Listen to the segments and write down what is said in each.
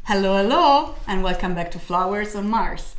Hello, hello, and welcome back to Flowers on Mars.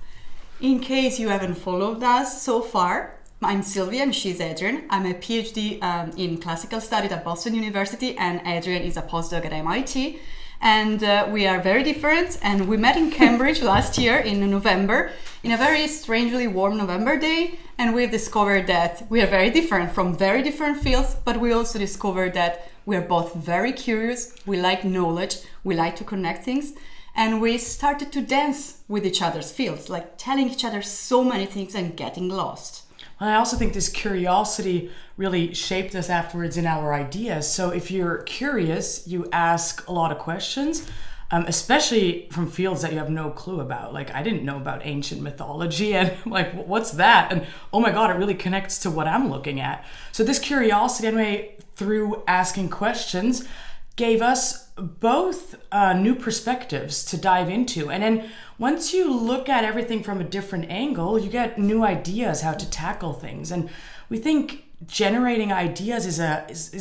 In case you haven't followed us so far, I'm Sylvia and she's Adrian. I'm a PhD in classical studies at Boston University, and Adrian is a postdoc at MIT. And we are very different, and we met in Cambridge last year in November, in a very strangely warm November day, and we've discovered that we are very different from very different fields, but we also discovered that we are both very curious, we like knowledge, we like to connect things, and we started to dance with each other's fields, like telling each other so many things and getting lost. Well, I also think this curiosity really shaped us afterwards in our ideas. So if you're curious, you ask a lot of questions, especially from fields that you have no clue about. Like, I didn't know about ancient mythology, and like, what's that? And oh my God, it really connects to what I'm looking at. So this curiosity, anyway, through asking questions, gave us both new perspectives to dive into. And then once you look at everything from a different angle, you get new ideas how to tackle things. And we think generating ideas is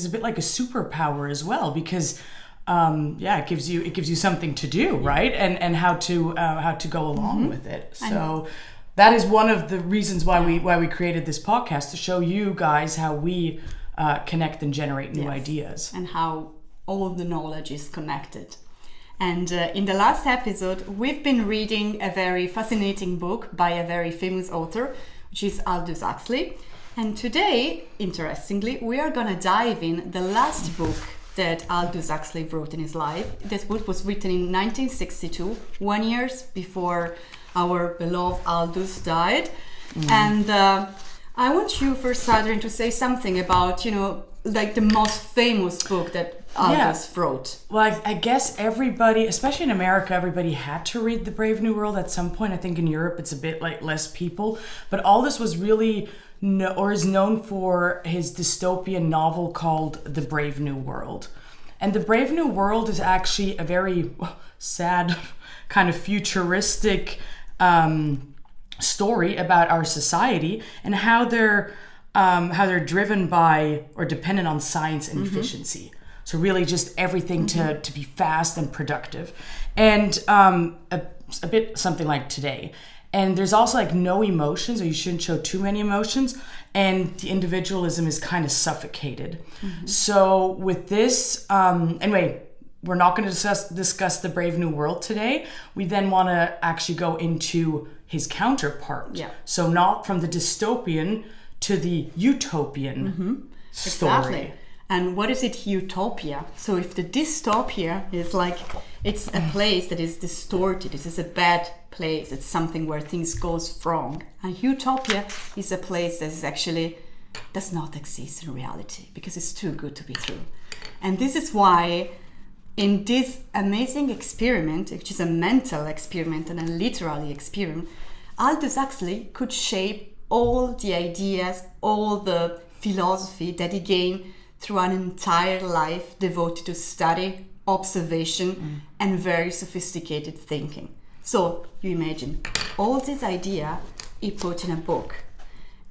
a bit like a superpower as well, because it gives you something to do, right? And how to go along with it. So that is one of the reasons why we created this podcast, to show you guys how we connect and generate new ideas, and how all the knowledge is connected. And in the last episode, we've been reading a very fascinating book by a very famous author, which is Aldous Huxley. And today, interestingly, we are going to dive in the last book that Aldous Huxley wrote in his life. This book was written in 1962, 1 year before our beloved Aldous died. And I want you first, Adrian, to say something about, like the most famous book that Aldous wrote. Well, I guess everybody, especially in America, everybody had to read The Brave New World at some point. I think in Europe it's a bit like less people. But Aldous was really, is known for his dystopian novel called The Brave New World. And The Brave New World is actually a very sad, kind of futuristic story about our society and how they're driven by or dependent on science and efficiency. So really just everything to be fast and productive. And a bit something like today. And there's also like no emotions, or you shouldn't show too many emotions. And the individualism is kind of suffocated. So with this, anyway, we're not going to discuss The Brave New World today. We then want to actually go into his counterpart. Yeah. So not from the dystopian to the utopian story. Exactly. And what is it, utopia? So if the dystopia is like, it's a place that is distorted, it is a bad place, it's something where things goes wrong. And utopia is a place that is actually does not exist in reality, because it's too good to be true. And this is why in this amazing experiment, which is a mental experiment and a literary experiment, Aldous Huxley could shape all the ideas, all the philosophy that he gained through an entire life devoted to study, observation, and very sophisticated thinking. So you imagine all this idea he put in a book.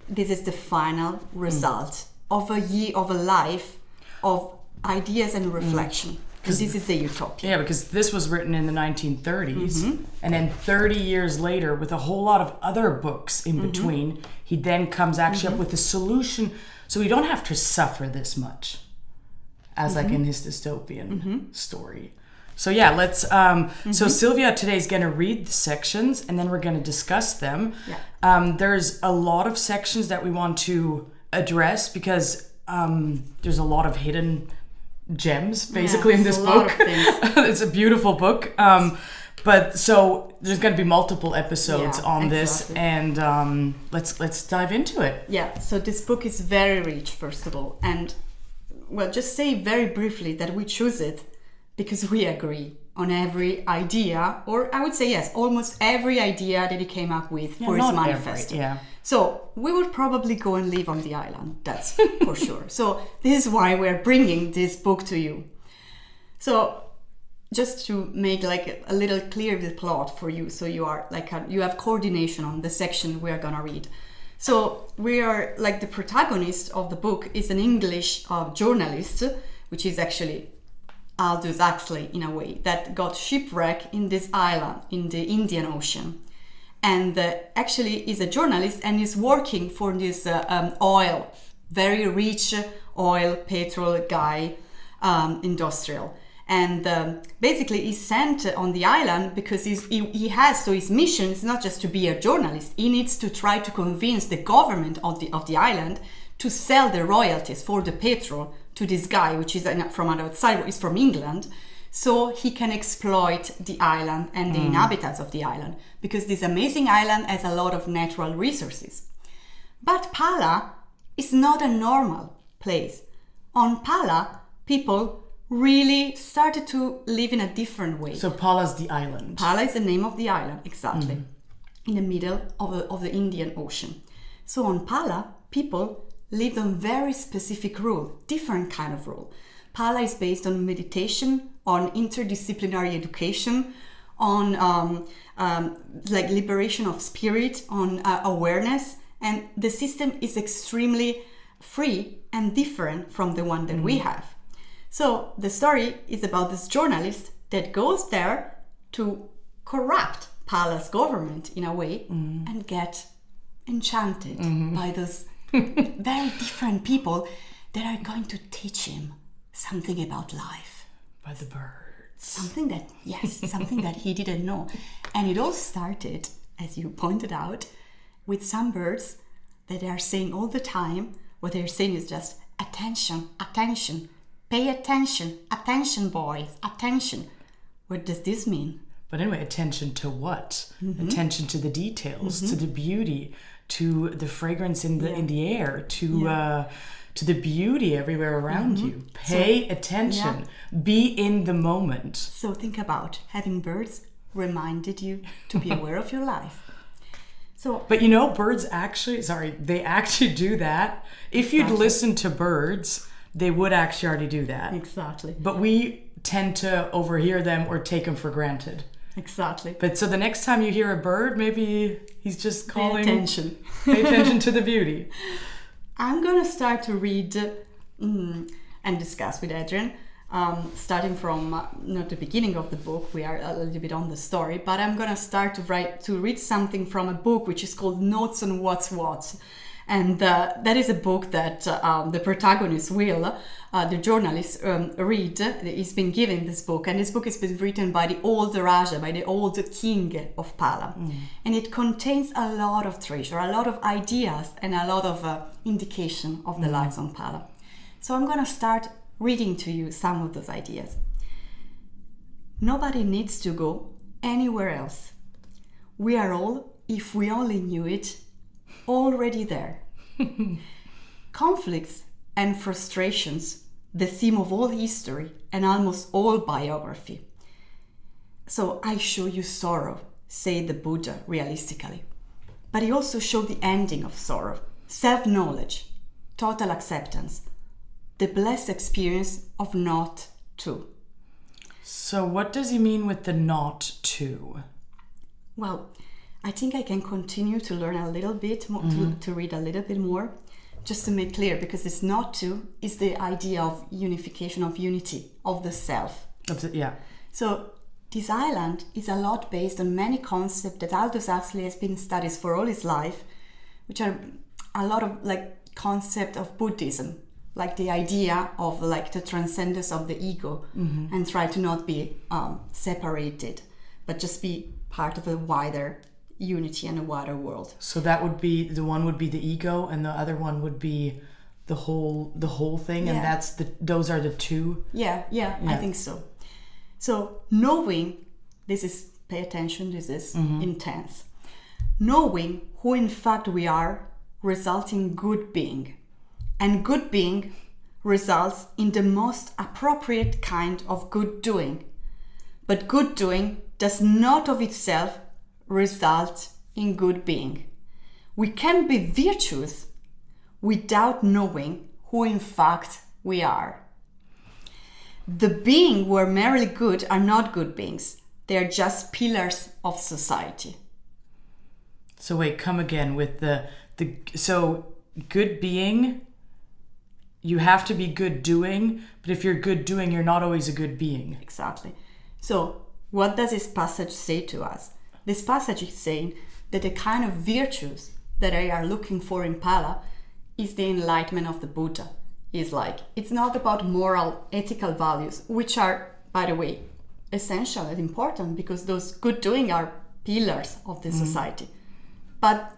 This is the final result of a life of ideas and reflection. Because this is the utopia. Yeah, because this was written in the 1930s, and then 30 years later, with a whole lot of other books in between, he then comes actually up with a solution, so we don't have to suffer this much, as like in his dystopian story. So yeah, let's. So Sylvia today is going to read the sections, and then we're going to discuss them. Yeah. There's a lot of sections that we want to address because there's a lot of hidden gems basically in this book. It's a beautiful book. But so there's going to be multiple episodes on this, and let's dive into it. Yeah. So this book is very rich, first of all, and well, just say very briefly that we choose it because we agree on every idea, or I would say yes, almost every idea that he came up with for his manifesto. So we would probably go and live on the island, that's for sure. So this is why we're bringing this book to you. So just to make like a little clear the plot for you, so you are like you have coordination on the section we are gonna read. So we are like the protagonist of the book is an English journalist, which is actually Aldous Huxley in a way, that got shipwrecked in this island in the Indian Ocean. And actually is a journalist and is working for this oil, very rich oil, petrol guy, industrial. And basically he's sent on the island because he has, so his mission is not just to be a journalist, he needs to try to convince the government of the island to sell the royalties for the petrol to this guy, which is from outside, is from England, so he can exploit the island and the inhabitants of the island, because this amazing island has a lot of natural resources. But Pala is not a normal place. On Pala, people really started to live in a different way. So Pala's the island. Pala is the name of the island, exactly, in the middle of the Indian Ocean. So on Pala, people lived on very specific rule, different kind of rule. Pala is based on meditation, on interdisciplinary education, on like liberation of spirit, on awareness, and the system is extremely free and different from the one that we have. So the story is about this journalist that goes there to corrupt Pala's government in a way and get enchanted by those very different people that are going to teach him something about life. By the birds. Something that he didn't know. And it all started, as you pointed out, with some birds that are saying all the time, what they're saying is just attention, attention, pay attention, attention boys, attention. What does this mean? But anyway, attention to what? Attention to the details, to the beauty, to the fragrance in the air, to the beauty everywhere around you. Pay attention. Be in the moment. So think about having birds reminded you to be aware of your life. But birds actually, they actually do that. If you'd listen to birds, they would actually already do that. Exactly. But we tend to overhear them or take them for granted. Exactly. But so the next time you hear a bird, maybe he's just calling. Pay attention. Pay attention to the beauty. I'm going to start to read and discuss with Adrian, starting from not the beginning of the book. We are a little bit on the story, but I'm going to start to read something from a book which is called Notes on What's What. And that is a book that the protagonist will, the journalist, read. He's been given this book, and this book has been written by the old Raja, by the old king of Pala. And it contains a lot of treasure, a lot of ideas, and a lot of indication of the lives on Pala. So I'm going to start reading to you some of those ideas. Nobody needs to go anywhere else. We are all, if we only knew it, already there. Conflicts and frustrations, the theme of all history and almost all biography. So I show you sorrow, said the Buddha realistically. But he also showed the ending of sorrow, self-knowledge, total acceptance, the blessed experience of not to. So what does he mean with the not to? Well, I think I can continue to learn a little bit more, to read a little bit more, just to make clear, because this not to is the idea of unification, of unity, of the self. So this island is a lot based on many concepts that Aldous Huxley has been studying for all his life, which are a lot of like concept of Buddhism, like the idea of like the transcendence of the ego, and try to not be separated, but just be part of a wider unity and a wider world. So that would be, the one would be the ego, and the other one would be the whole thing, and those are the two. Yeah, I think so. So knowing, this is, pay attention, this is intense. Knowing who in fact we are results in good being, and good being results in the most appropriate kind of good doing. But good doing does not of itself result in good being. We can be virtuous without knowing who in fact we are. The beings who are merely good are not good beings. They are just pillars of society. So wait, come again with the so good being, you have to be good doing, but if you're good doing, you're not always a good being. Exactly. So what does this passage say to us? This passage is saying that the kind of virtues that I are looking for in Pala is the enlightenment of the Buddha. It's like, it's not about moral, ethical values, which are, by the way, essential and important because those good doing are pillars of the society. But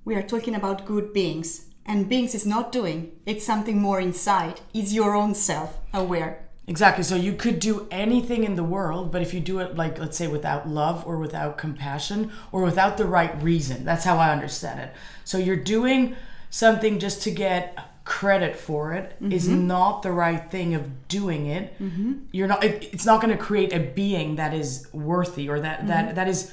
we are talking about good beings, and beings is not doing, it's something more inside, it's your own self aware. Exactly. So you could do anything in the world, but if you do it, like, let's say, without love or without compassion or without the right reason, that's how I understand it. So you're doing something just to get credit for it is not the right thing of doing it. You're not. It's not going to create a being that is worthy or that is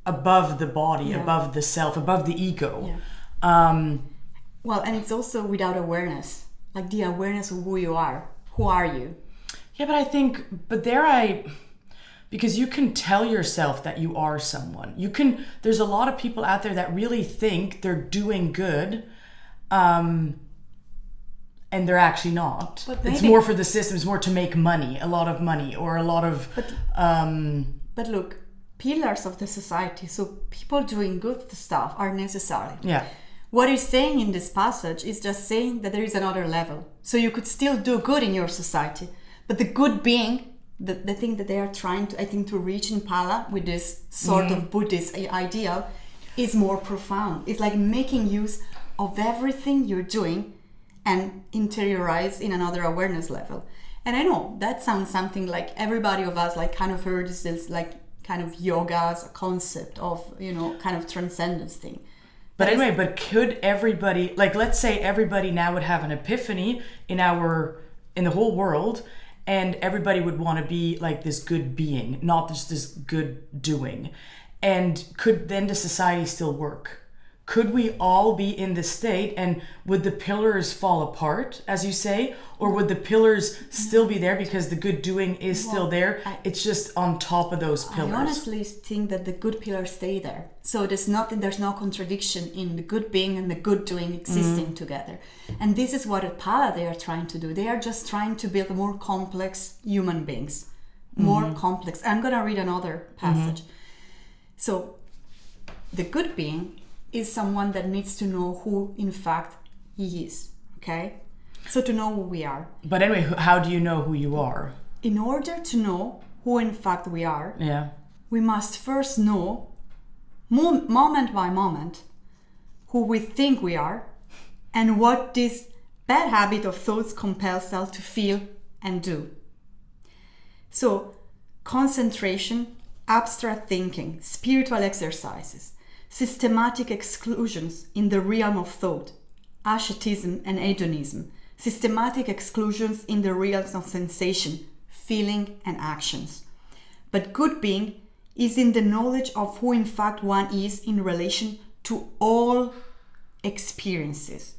above the body, above the self, above the ego. Well, and it's also without awareness, like the awareness of who you are. Who are you? Yeah, but I think, because you can tell yourself that you are someone. There's a lot of people out there that really think they're doing good, and they're actually not. It's more for the system, it's more to make money, a lot of money, or a lot of... But look, pillars of the society, so people doing good stuff are necessary. Yeah. What he's saying in this passage is just saying that there is another level. So you could still do good in your society. But the good being, the thing that they are trying to, I think, to reach in Pala with this sort of Buddhist ideal is more profound. It's like making use of everything you're doing and interiorize in another awareness level. And I know that sounds something like everybody of us like kind of heard this like kind of yoga's concept of, kind of transcendence thing. But anyway, but could everybody, like, let's say everybody now would have an epiphany in the whole world, and everybody would want to be like this good being, not just this good doing. And could then the society still work? Could we all be in this state, and would the pillars fall apart, as you say, or would the pillars still be there because the good doing is still there? It's just on top of those pillars. I honestly think that the good pillars stay there. So there's no contradiction in the good being and the good doing existing together. And this is what at Pala they are trying to do. They are just trying to build more complex human beings, more complex. I'm going to read another passage. So the good being is someone that needs to know who in fact he is, okay? So to know who we are. But anyway, how do you know who you are? In order to know who in fact we are, we must first know, moment by moment, who we think we are and what this bad habit of thoughts compels us to feel and do. So concentration, abstract thinking, spiritual exercises, systematic exclusions in the realm of thought, asceticism and hedonism, systematic exclusions in the realms of sensation, feeling and actions. But good being is in the knowledge of who in fact one is in relation to all experiences.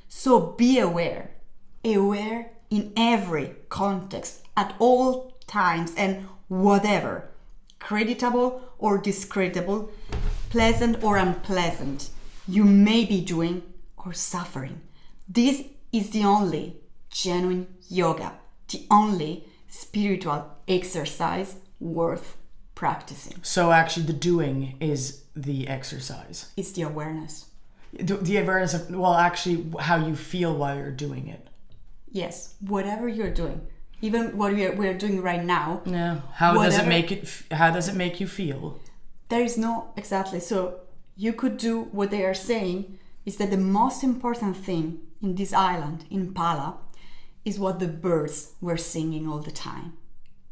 So be aware in every context, at all times and whatever, creditable or discreditable, pleasant or unpleasant, you may be doing or suffering. This is the only genuine yoga, the only spiritual exercise worth practicing. So actually the doing is the exercise. It's the awareness. The awareness of, well, actually how you feel while you're doing it. Yes, whatever you're doing. Even what we're doing right now. Yeah. How does it make you feel? There is no, exactly. So you could do what they are saying is that the most important thing in this island, in Pala, is what the birds were singing all the time.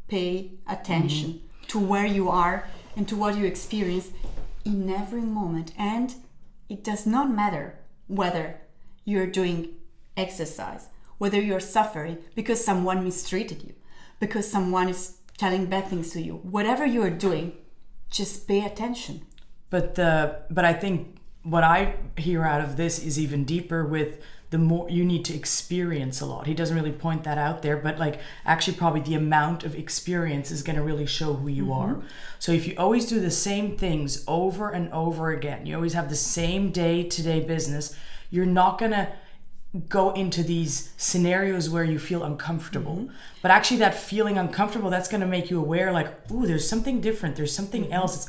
Pay attention to where you are and to what you experience in every moment. And it does not matter whether you're doing exercise, whether you're suffering because someone mistreated you, because someone is telling bad things to you. Whatever you are doing, just pay attention. But I think what I hear out of this is even deeper with the more you need to experience a lot. He doesn't really point that out there, but like actually probably the amount of experience is going to really show who you are. So if you always do the same things over and over again, you always have the same day-to-day business, you're not going to go into these scenarios where you feel uncomfortable. But actually that feeling uncomfortable, that's going to make you aware, like, ooh, there's something different. There's something else.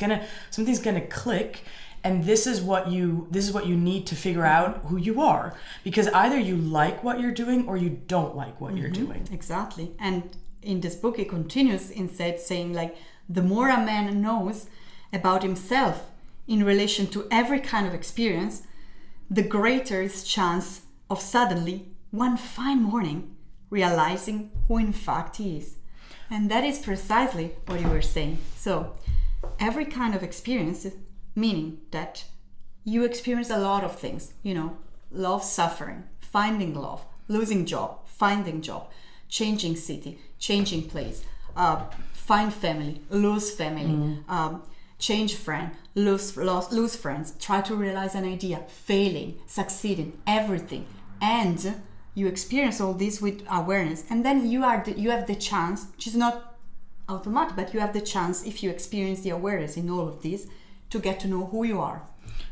Something's going to click. And this is what you need to figure out who you are. Because either you like what you're doing or you don't like what you're doing. Exactly. And in this book, it continues instead saying, like, the more a man knows about himself in relation to every kind of experience, the greater his chance of suddenly, one fine morning, realizing who in fact he is. And that is precisely what you were saying. So, every kind of experience, meaning that you experience a lot of things, love, suffering, finding love, losing job, finding job, changing city, changing place, find family, lose family, change friend, lose friends, try to realize an idea, failing, succeeding, everything. And you experience all this with awareness, and then you have the chance, which is not automatic, but you have the chance, if you experience the awareness in all of this, to get to know who you are.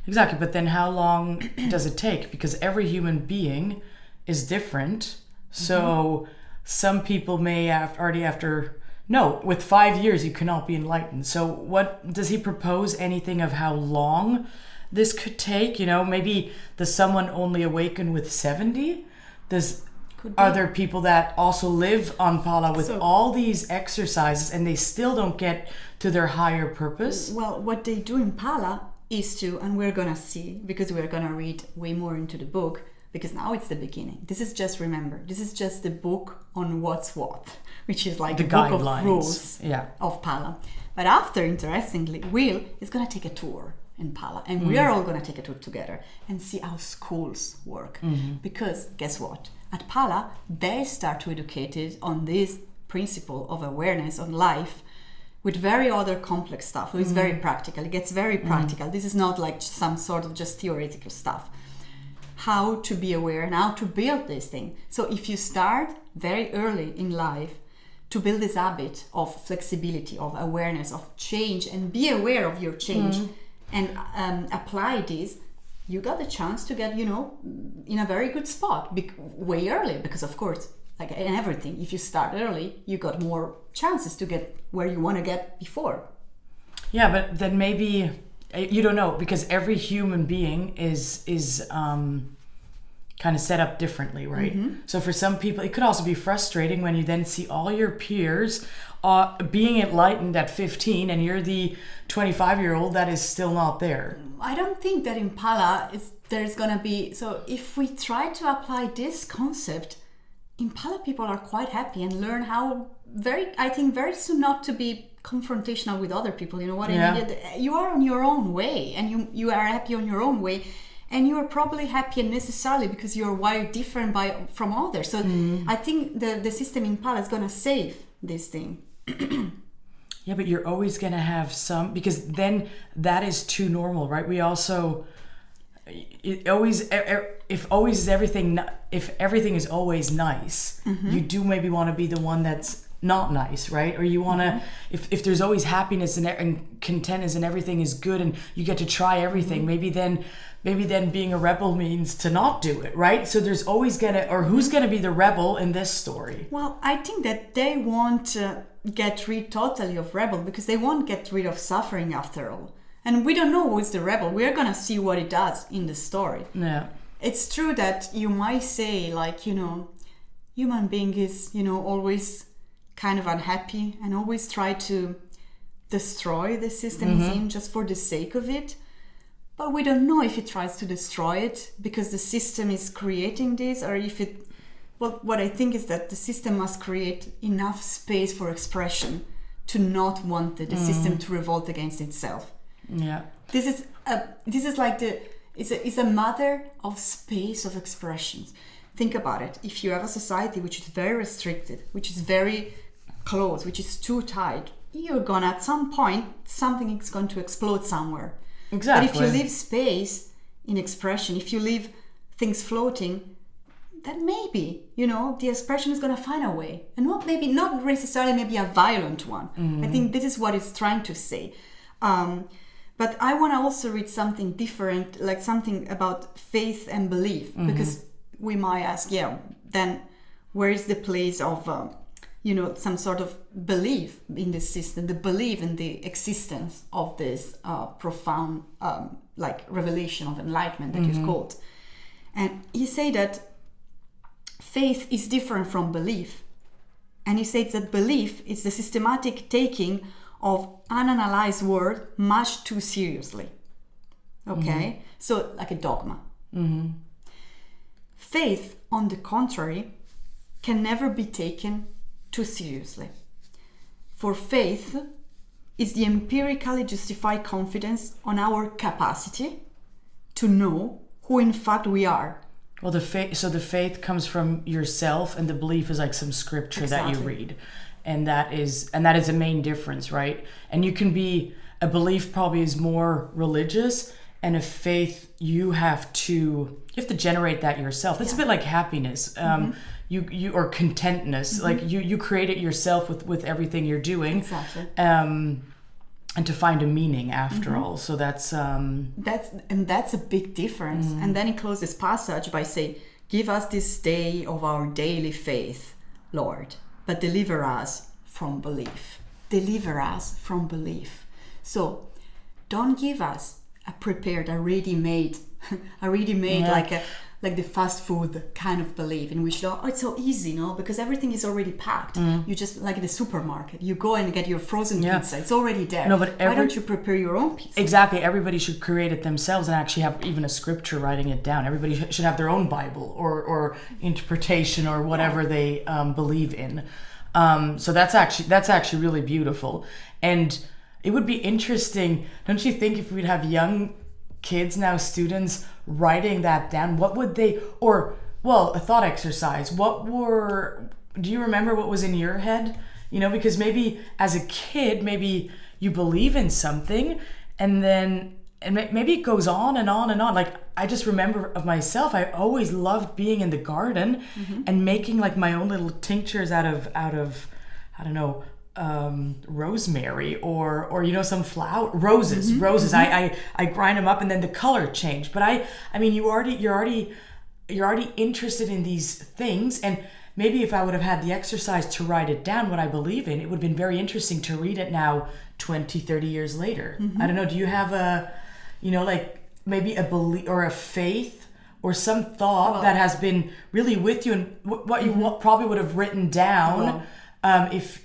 Exactly, but then how long does it take? Because every human being is different. So some people may with 5 years you cannot be enlightened. So what does he propose? Anything of how long this could take? Maybe does someone only awaken with 70? Are there people that also live on Pala with all these exercises and they still don't get to their higher purpose? Well, what they do in Pala is to, and we're gonna see, because we're gonna read way more into the book, because now it's the beginning. This is just the book on what's what, which is like the book of rules of Pala. But after, interestingly, Will is gonna take a tour in Pala, and we are all going to take a tour together and see how schools work. Because guess what? At Pala, they start to educate it on this principle of awareness on life with very other complex stuff. So it's very practical. It gets very practical. This is not like some sort of just theoretical stuff. How to be aware and how to build this thing. So if you start very early in life to build this habit of flexibility, of awareness, of change, and be aware of your change, and apply this, you got the chance to get, in a very good spot way early. Because of course, like in everything, if you start early, you got more chances to get where you want to get before. Yeah, but then maybe you don't know, because every human being is kind of set up differently, right? So for some people, it could also be frustrating when you then see all your peers being enlightened at 15 and you're the 25-year-old that is still not there. I don't think that in Pala there's gonna be, so if we try to apply this concept, in Pala people are quite happy and learn how very soon not to be confrontational with other people. You know what I mean? You are on your own way, and you are happy on your own way. And you are probably happy unnecessarily because you're wired different from others. So I think the system in Pala is going to save this thing. Yeah, but you're always going to have some, because then that is too normal, right? We also, if everything is always nice, you do maybe want to be the one that's not nice, right? Or you want to, if there's always happiness and contentness and everything is good and you get to try everything, maybe then being a rebel means to not do it, right? So there's always who's gonna be the rebel in this story? Well, I think that they won't get rid totally of rebel, because they won't get rid of suffering after all. And we don't know who's the rebel. We're gonna see what it does in the story. Yeah. It's true that you might say, like, human being is, always kind of unhappy and always try to destroy the system it's in just for the sake of it. But we don't know if it tries to destroy it because the system is creating this, or if it... Well, what I think is that the system must create enough space for expression to not want the system to revolt against itself. Yeah. This is like it's a matter of space of expressions. Think about it. If you have a society which is very restricted, which is very closed, which is too tight, you're gonna, at some point, something is going to explode somewhere. Exactly. But if you leave space in expression, if you leave things floating, then maybe, the expression is going to find a way. And not necessarily maybe a violent one. I think this is what it's trying to say. But I want to also read something different, like something about faith and belief. Because we might ask, then where is the place of, some sort of belief in the system, the belief in the existence of this profound, revelation of enlightenment that you've called. And he said that faith is different from belief. And he says that belief is the systematic taking of unanalyzed word much too seriously. Okay? So like a dogma. Faith, on the contrary, can never be taken too seriously. For faith is the empirically justified confidence on our capacity to know who in fact we are. Well, the faith comes from yourself, and the belief is like some scripture that you read, and that is a main difference, right? And you can be, a belief probably is more religious, and a faith you have to generate that yourself. It's a bit like happiness, you or contentness, like you create it yourself with everything you're doing, exactly. And to find a meaning after all. So that's a big difference. And then he closed this passage by saying, "Give us this day of our daily faith, Lord, but deliver us from belief." Deliver us from belief. So don't give us a prepared, a ready-made, like the fast food kind of belief in which it's so easy, no? Because everything is already packed. You just, like in the supermarket, you go and get your frozen pizza. It's already there. No, but why don't you prepare your own pizza? Exactly. Everybody should create it themselves and actually have even a scripture writing it down. Everybody should have their own Bible or interpretation or whatever they believe in. So that's actually really beautiful. And it would be interesting, don't you think, if we'd have young kids now, students, writing that down? What would they, a thought exercise. Do you remember what was in your head? Because maybe as a kid, maybe you believe in something and maybe it goes on and on and on. Like, I just remember of myself, I always loved being in the garden and making like my own little tinctures out of I don't know, rosemary or some roses. I grind them up and then the color changed. But I mean you're already interested in these things, and maybe if I would have had the exercise to write it down, what I believe in, it would have been very interesting to read it now 20-30 years later. I don't know, do you have maybe a belief or a faith or some thought that has been really with you, and what you probably would have written down if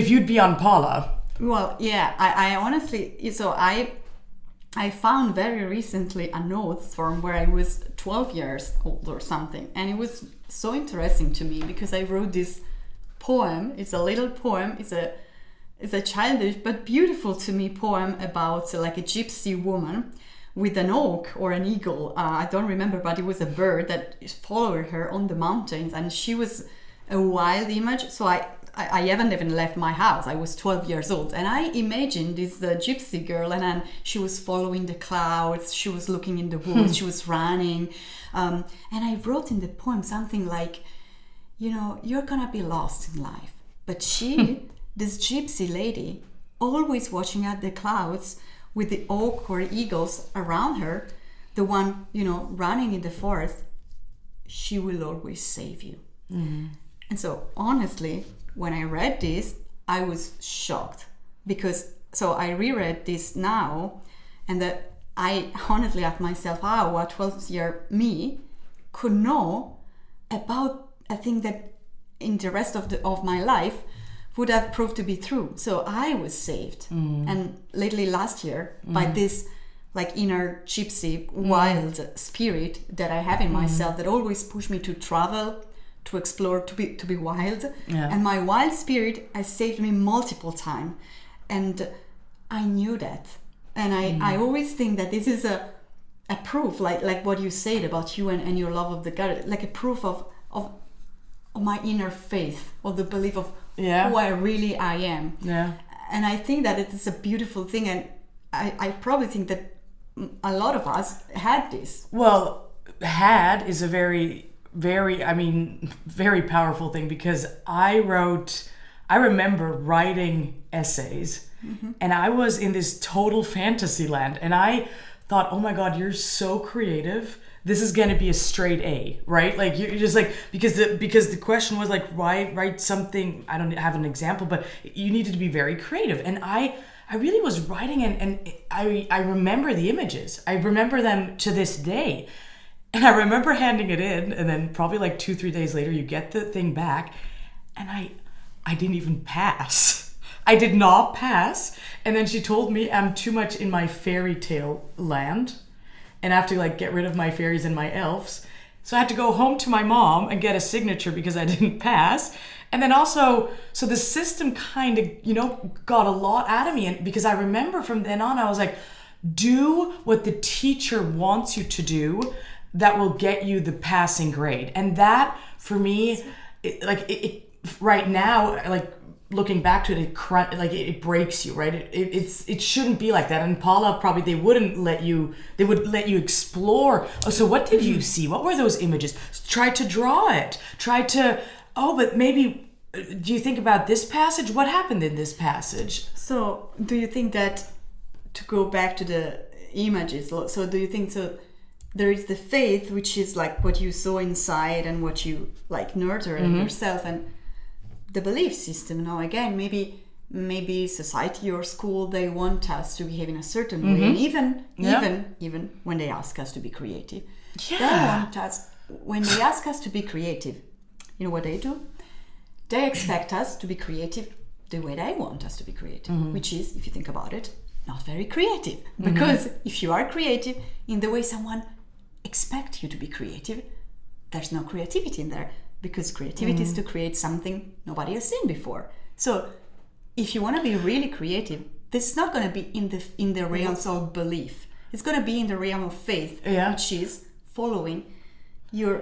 you'd be on Paula? Well, yeah, I honestly, so I found very recently a notes from where I was 12 years old or something, and it was so interesting to me because I wrote this poem. It's a little poem. It's a childish but beautiful to me poem about like a gypsy woman with an oak or an eagle. I don't remember, but it was a bird that followed her on the mountains, and she was a wild image. So I haven't even left my house. I was 12 years old, and I imagined this gypsy girl, and then she was following the clouds, she was looking in the woods, she was running, and I wrote in the poem something like, you're gonna be lost in life, but she this gypsy lady, always watching at the clouds with the oak or eagles around her, the one running in the forest, she will always save you. And so honestly, when I read this, I was shocked because, so I reread this now, and that I honestly asked myself, how a 12-year me could know about a thing that in the rest of my life would have proved to be true. So I was saved. And lately last year, by this like inner gypsy wild spirit that I have in myself that always pushed me to travel, to explore, to be wild. And my wild spirit has saved me multiple times, and I knew that. And I always think that this is a proof, like what you said about you and your love of the God, like a proof of my inner faith, or the belief of who I really am. And I think that it is a beautiful thing, and I probably think that a lot of us had this. Well, had is a very powerful thing, because I remember writing essays, and I was in this total fantasy land, and I thought, oh my God, you're so creative this is going to be a straight A, right? Like you're just like, because the question was like, write something. I don't have an example, but you needed to be very creative. And I really was writing, and I remember the images. I remember them to this day. And I remember handing it in, and then probably like 2-3 days later, you get the thing back, and I didn't even pass. I did not pass. And then she told me I'm too much in my fairy tale land, and I have to like get rid of my fairies and my elves. So I had to go home to my mom and get a signature because I didn't pass. And then also, so the system kind of, got a lot out of me. And because I remember from then on, I was like, do what the teacher wants you to do that will get you the passing grade. And that for me, it right now, like looking back to it, it breaks you, right? It shouldn't be like that. And Paula, probably they would let you explore. Oh, so what did you see? What were those images? Try to draw it. But maybe, do you think about this passage? What happened in this passage? So do you think that, to go back to the images, so do you think so there is the faith, which is like what you saw inside and what you like nurture in yourself, and the belief system. Now again, maybe society or school, they want us to behave in a certain way, and even when they ask us to be creative, they want us, when they ask us to be creative, you know what they do? They expect us to be creative the way they want us to be creative, which is, if you think about it, not very creative. Because if you are creative in the way someone expects you to be creative, there's no creativity in there, because creativity is to create something nobody has seen before. So if you want to be really creative, this is not going to be in the realms of belief. It's going to be in the realm of faith, which is following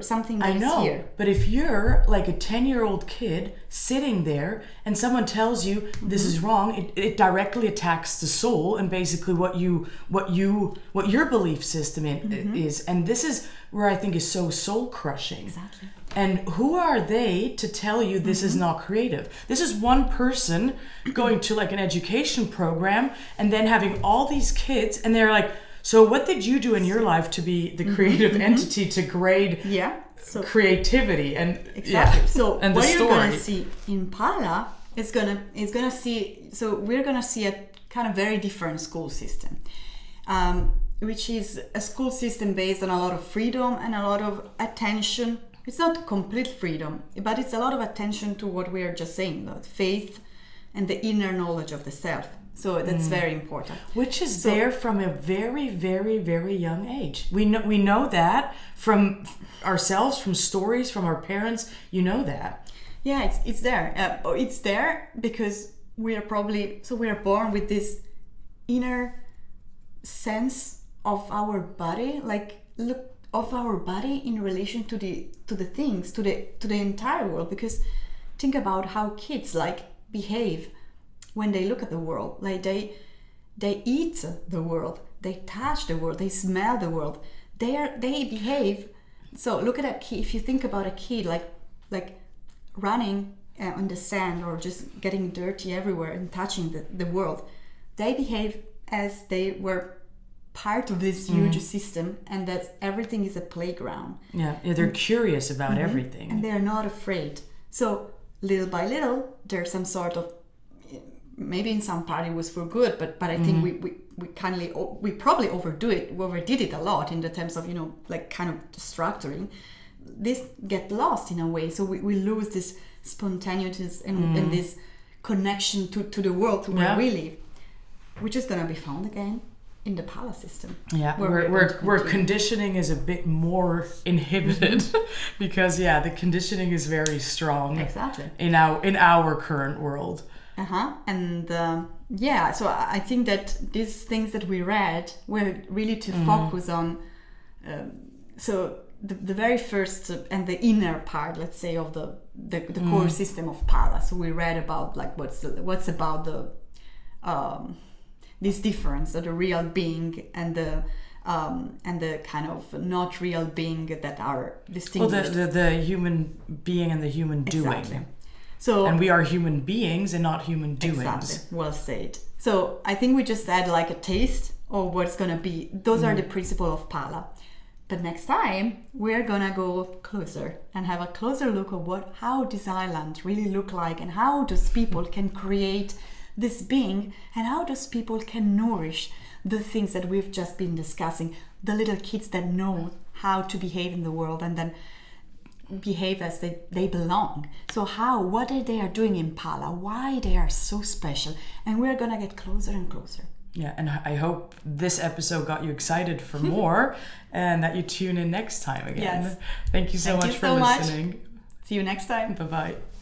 something that is here. But if you're like a 10-year-old kid sitting there and someone tells you this is wrong, it directly attacks the soul and basically what your belief system is. And this is where I think is so soul crushing. Exactly. And who are they to tell you this is not creative? This is one person going to like an education program and then having all these kids, and they're like, so what did you do in your life to be the creative entity to grade creativity? And so and what the you're going story. to see in Pala is going to see, so we're going to see a kind of very different school system, which is a school system based on a lot of freedom and a lot of attention. It's not complete freedom, but it's a lot of attention to what we are just saying, about faith and the inner knowledge of the self. So that's very important. Which is there from a very, very, very young age. We know that from ourselves, from stories, from our parents. You know that. Yeah, it's there. It's there because we are born with this inner sense of our body, of our body in relation to the things, to the entire world. Because think about how kids behave when they look at the world. Like they eat the world, they touch the world, they smell the world, they behave. So look at a kid. If you think about a kid like running on the sand or just getting dirty everywhere and touching the world, they behave as they were part of this huge system, and that everything is a playground. Yeah, they're curious about everything, and they're not afraid. So little by little, there's some sort of, maybe in some part it was for good, but I think we probably overdid it a lot in the terms of kind of structuring. This get lost in a way, so we lose this spontaneity and this connection to the world, to where we live, which is gonna be found again in the palace system. Yeah, where conditioning is a bit more inhibited because the conditioning is very strong. Exactly. In our current world. And so I think that these things that we read were really to focus on so the very first and the inner part, let's say, of the core system of Pala. So we read about what's about the this difference of the real being and the kind of not real being that are distinguished. Well, the human being and the human doing. Exactly. So, and we are human beings and not human doings. Exactly. Well said. So I think we just had a taste of what's going to be. Those are the principles of Pala. But next time we're gonna go closer and have a closer look at how this island really look like, and how those people can create this being, and how those people can nourish the things that we've just been discussing, the little kids that know how to behave in the world and then behave as they belong. So what are they doing in Pala, why they are so special, and we're gonna get closer and closer. Yeah, and I hope this episode got you excited for more and that you tune in next time again. Yes. Thank you so much for listening. See you next time. Bye-bye.